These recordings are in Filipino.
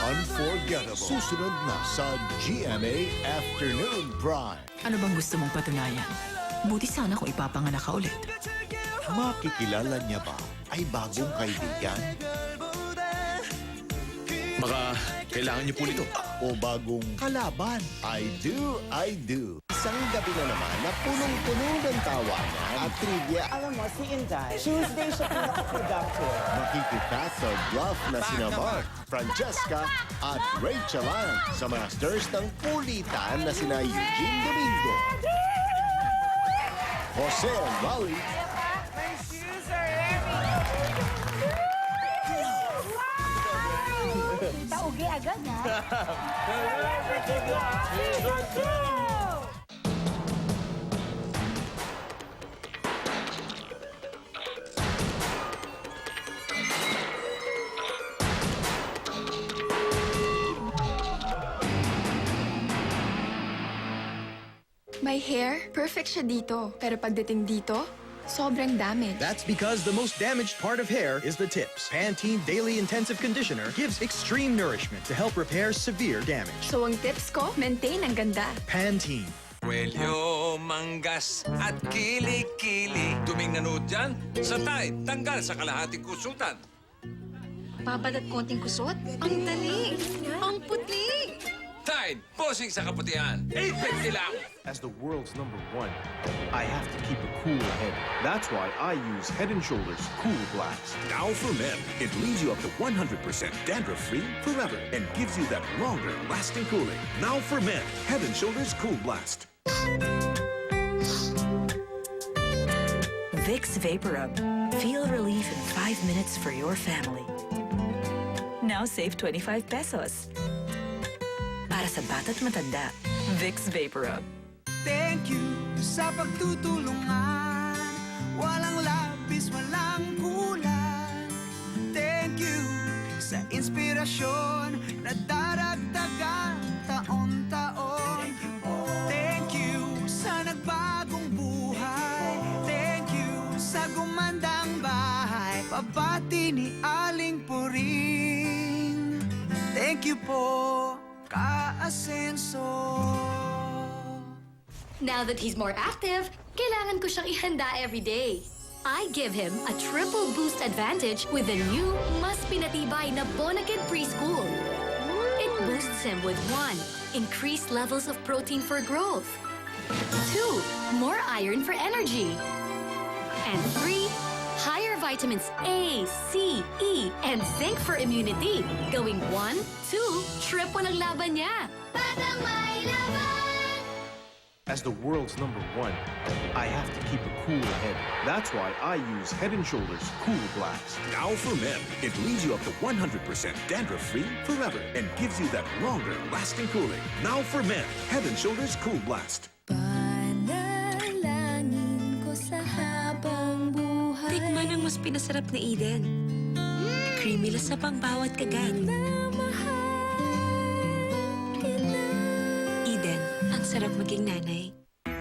unforgettable. Susunod na sa GMA Afternoon Prime. Ano bang gusto mong patunayan? Buti sana kung ipapanganak ka ulit. Makikilala niya ba ay bagong kaibigan? Baka kailangan niyo po nito. O bagong kalaban? I do. Isang gabi na naman na punong-puno ng tawanan at trivia. Alam mo, si Inday, Tuesday siya pinaka-productive. Makikita sa bluff na sina Mark, Francesca at Rachel Ann sa masters ng kulitan na sina Eugene Domingo, Jose Lali, My shoes are heavy. Taugi agad, ha? My hair, perfect siya dito. Pero pagdating dito, sobrang damage. That's because the most damaged part of hair is the tips. Pantene Daily Intensive Conditioner gives extreme nourishment to help repair severe damage. So ang tips ko, maintain ang ganda. Pantene. Kwelyo, manggas at kili-kili. Tuming nanood dyan, sa tayo, tanggal sa kalahating kusutan. Babalat konting kusot? Ang dali! Ang puti! Tide, posing sa kaputihan. 850 lang. As the world's #1, I have to keep a cool head. That's why I use Head & Shoulders Cool Blast. Now for men, it leaves you up to 100% dandruff-free forever and gives you that longer-lasting cooling. Now for men, Head & Shoulders Cool Blast. Vicks VapoRub. Feel relief in 5 minutes for your family. Now save 25 pesos. Para sa bata't matanda, Vicks VapoRub. Thank you sa pagtutulungan. Walang labis, walang kulang. Thank you sa inspirasyon na daragdagan taon-taon. Thank you sa nagbagong buhay. Thank you sa gumandang bahay. Pabati ni Aling Puring. Thank you po, Ka-Asenso. Now that he's more active, kailangan ko siyang ihanda every day. I give him a triple boost advantage with the new mas pinatibay na Bonakid Preschool. It boosts him with 1, increased levels of protein for growth. 2, more iron for energy. And 3, higher vitamins A, C, E, and zinc for immunity. Going 1, 2, triple ang laban niya. Batang may laban! As the world's #1, I have to keep a cool head. That's why I use Head & Shoulders Cool Blast. Now for men, it leaves you up to 100% dandruff-free forever and gives you that longer-lasting cooling. Now for men, Head & Shoulders Cool Blast. Panalangin ko sa habang buhay. Tikman ang mas pinasarap na Eden. Creamy lasap ang bawat kagat. Eden, ang sarap maging nanay.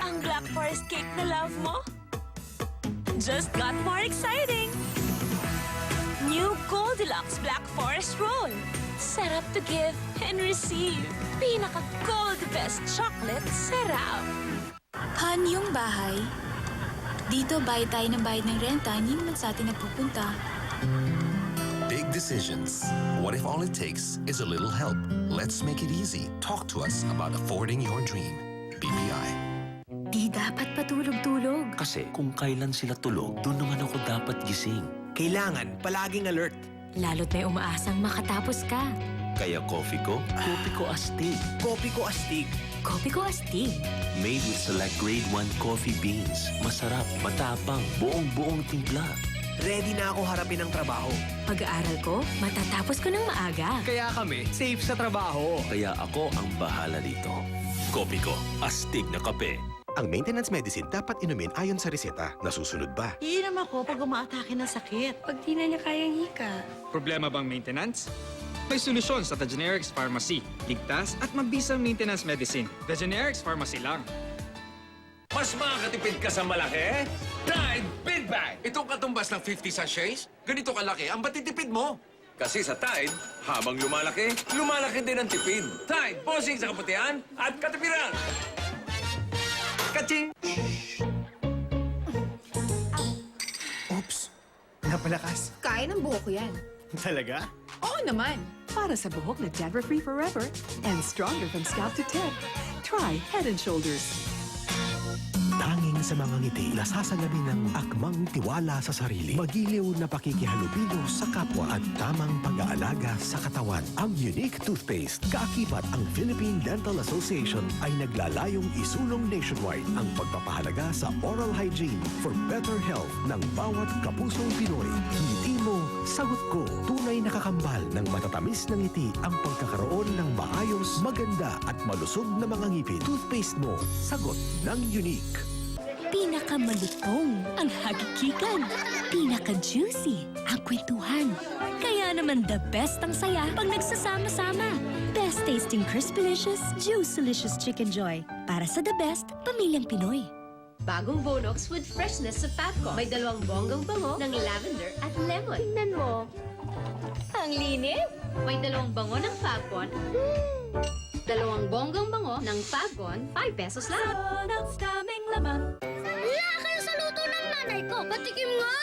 Ang Black Forest cake na love mo? Just got more exciting! New Goldilocks Black Forest Roll. Sarap to give and receive. Pinaka-gold best chocolate sarap. Han, yung bahay. Dito, bayad tayo ng bayad ng renta, hindi naman sa atin napupunta. Big decisions. What if all it takes is a little help? Let's make it easy. Talk to us about affording your dream. BPI. Di dapat patulog-tulog. Kasi kung kailan sila tulog, doon naman ako dapat gising. Kailangan palaging alert. Lalo't may umaasang makatapos ka. Kaya coffee ko Astig. Kopi ko astig. Kopi ko astig. Made with select grade 1 coffee beans. Masarap, matapang, buong-buong timpla. Ready na ako harapin ang trabaho. Pag-aaral ko, matatapos ko ng maaga. Kaya kami, safe sa trabaho. Kaya ako ang bahala dito. Kopi ko, astig na kape. Ang maintenance medicine dapat inumin ayon sa reseta. Nasusunod ba? Iinom ako pag umaatake ng sakit. Pag di na niya kayang hika. Problema bang maintenance? May solusyon sa The Generics Pharmacy. Ligtas at mabisang maintenance medicine. The Generics Pharmacy lang. Mas makakatipid ka sa malaki? Tide Big Bag! Itong katumbas ng 50 sachets, ganito kalaki ang batitipid mo. Kasi sa Tide, habang lumalaki, lumalaki din ang tipid. Tide, bossing sa kaputihan at katipiran. Kaching! Oops. Napalakas. Kaya ng buhok ko yan. Talaga? Oo naman. Para sa buhok na dandruff-free forever and stronger from scalp to tip. Try Head & Shoulders. Tanging sa mga ngiti na sasalamin ng akmang tiwala sa sarili. Magiliw na pakikihalubilo sa kapwa at tamang pag-aalaga sa katawan. Ang Unique Toothpaste, kaakibat ang Philippine Dental Association ay naglalayong isulong nationwide ang pagpapahalaga sa oral hygiene for better health ng bawat kapusong Pinoy. Ngiti mo, sagot ko. Tunay na kakambal ng matatamis na ngiti ang pagkakaroon ng maayos, maganda at malusog na mga ngipin. Toothpaste mo, sagot ng Unique. Pinakamalutong ang hagikikan. Pinaka-juicy ang kwentuhan. Kaya naman the best ang saya pag nagsasama-sama. Best tasting Crispylicious, Juicelicious Chicken Joy. Para sa the best, pamilyang Pinoy. Bagong Bonox with freshness sa Fatco. May dalawang bonggang bango ng lavender at lemon. Tingnan mo. Ang linis. May dalawang bango ng Falcon. Dalawang bonggang bango ng Falcon, 5 pesos lang. Bonox daming laman. Wala kayo sa luto ng nanay ko. Patikim nga!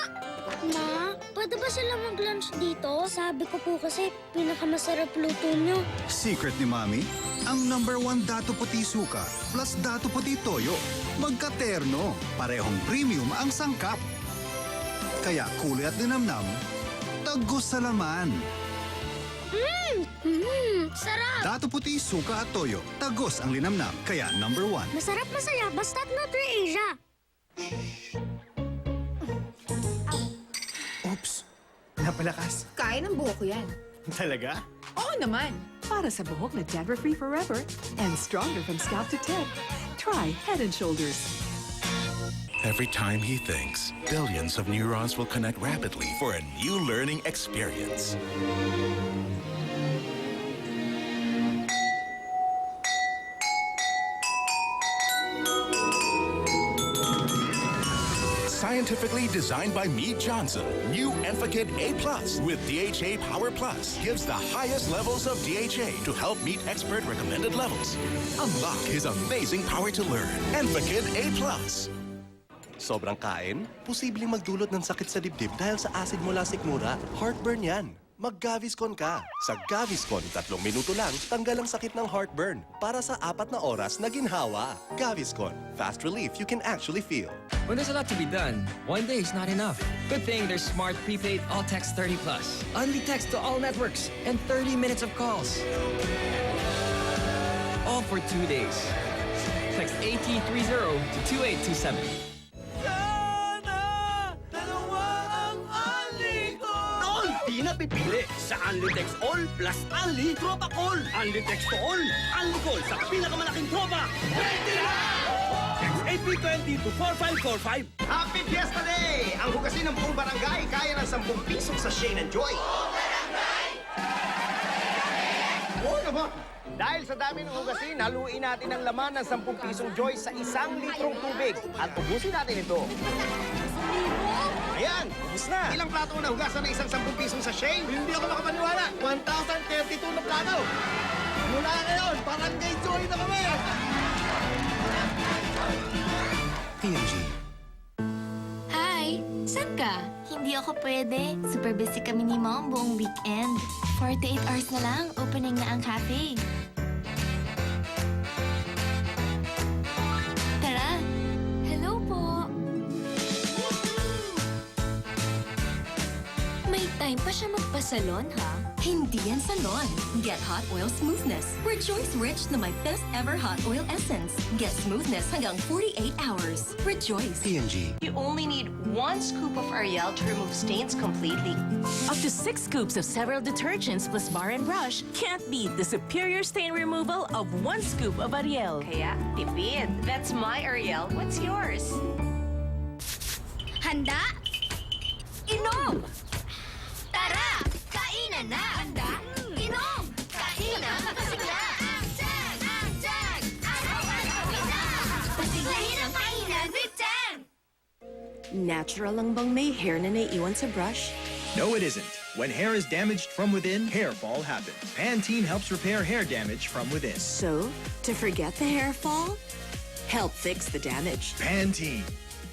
Ma, pwede ba sila mag-lunch dito? Sabi ko po kasi pinakamasarap luto nyo. Secret ni Mami? Ang #1 Dato Puti Suka plus Dato Puti Toyo. Magkaterno. Parehong premium ang sangkap. Kaya kulay at linamnam, tagos sa laman. Sarap! Dato Puti Suka at Toyo. Tagos ang linamnam. Kaya #1. Masarap masaya basta't Nutri-Asia. Oops. Napalakas. Kaya ng buhok ko yan. Talaga? Oo naman. Para sa buhok na dandruff-free forever and stronger from scalp to tip. Try Head & Shoulders. Every time he thinks, billions of neurons will connect rapidly for a new learning experience. Scientifically designed by Mead Johnson, new Enfakid A+ with DHA Power Plus gives the highest levels of DHA to help meet expert recommended levels. Unlock his amazing power to learn. Enfakid A+. Sobrang kain, posibleng magdulot ng sakit sa dibdib dahil sa acid mula sikmura. Heartburn yan. Mag-Gaviscon ka. Sa Gaviscon, 3 minuto lang, tanggal ang sakit ng heartburn para sa 4 na oras na ginhawa. Gaviscon. Fast relief you can actually feel. When there's a lot to be done, one day is not enough. Good thing there's Smart Prepaid All Text 30 Plus. Only text to all networks and 30 minutes of calls. All for 2 days. Text AT30 to 2827. Di na pipili sa Unlitex All plus Unli Tropa Call. Unlitex to All, Unli Call sa pinakamalaking tropa. Ready na! Text AP20 to 4545. Happy Fiesta Day! Ang hugasin ng buong barangay kaya ng 10 piso sa Shane and Joy. Oo naman! Dahil sa dami ng hugasin, haluin natin ang laman ng 10 pisong Joy sa 1 litrong tubig. At ubusin natin ito. Ayan, ubus na. Ilang plato na hugasan ng isang 10 pisong sa Shane? Hindi ako makapaniwala. 1,032 na plato. Mula ngayon, Barangay Joy na kami. P&G. Hi! Saan ka? Hindi ako pwede. Super busy kami ni Mom buong weekend. 48 hours na lang, opening na ang cafe. Tara! Hello po! May time pa siya magpa-salon, ha? Hindi yan salon. Get Hot Oil Smoothness. Rejoice Rich na may best ever hot oil essence. Get smoothness hanggang 48 hours. Rejoice. P&G. You only need 1 scoop of Ariel to remove stains completely. Up to 6 scoops of several detergents plus bar and brush can't beat the superior stain removal of 1 scoop of Ariel. Kaya, tipid. That's my Ariel. What's yours? Handa? Inom! Tara! Kainan na! Handa? Inom! Kainan! Pasigla! Ang-tag! Ang-tag! Araw-araw na! Pasiglahin ang kainan with Tang! Natural lang bang may hair na naiiwan sa brush? No, it isn't. When hair is damaged from within, hair fall happens. Pantene helps repair hair damage from within. So, to forget the hair fall, help fix the damage. Pantene.